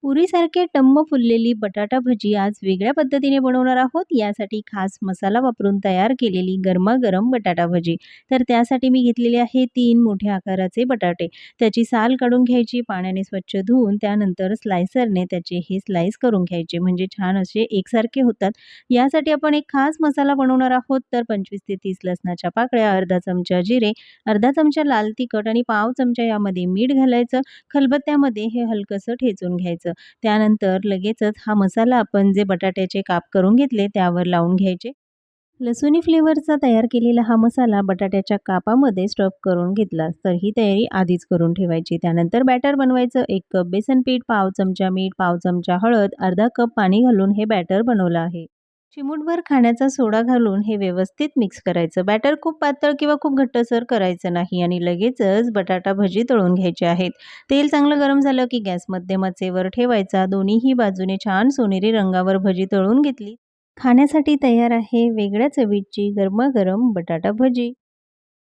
पुरीसारखे टम्म फुललेली बटाटा भजी आज वेगळ्या पद्धतीने बनवणार आहोत. यासाठी खास मसाला वापरून तयार केलेली गरमागरम बटाटा भजी. तर त्यासाठी मी घेतलेले आहे 3 मोठ्या आकाराचे बटाटे. त्याची साल काढून घ्यायची, पाण्याने स्वच्छ धुवून त्यानंतर स्लायसरने त्याचे हे स्लाईस करून घ्यायचे, म्हणजे छान असे एकसारखे होतात. यासाठी आपण एक खास मसाला बनवणार आहोत. तर 25 ते 30 लसणाच्या पाकळ्या, अर्धा चमचा जिरे, अर्धा चमचा लाल तिखट आणि पाव चमचा यामध्ये मीठ घालायचं. खलबत्त्यामध्ये हे हलकंसं ठेचून घ्यायचं. त्यानंतर लगेचच हा मसाला आपण जे बटाट्याचे काप करून घेतले त्यावर लावून घ्यायचे. लसूणी फ्लेवरचा तयार केलेला हा मसाला बटाट्याच्या कापामध्ये स्टफ करून घेतला. तर ही तयारी आधीच करून ठेवायची. त्यानंतर बॅटर बनवायचं. 1 कप बेसन पीठ, पाव चमचा मीठ, पाव चमचा हळद, अर्धा कप पाणी घालून हे बॅटर बनवलं आहे. चिमूटभर खाण्याचा सोडा घालून हे व्यवस्थित मिक्स करायचं. बॅटर खूप पातळ किंवा खूप घट्टसर करायचं नाही आणि लगेचच बटाटा भजी तळून घ्यायचे आहेत. तेल चांगलं गरम झालं की गॅस मध्यम आचेवर ठेवायचा. दोन्हीही बाजूने छान सोनेरी रंगावर भजी तळून घेतली. खाण्यासाठी तयार आहे वेगळ्या चवीची गरमागरम बटाटा भजी.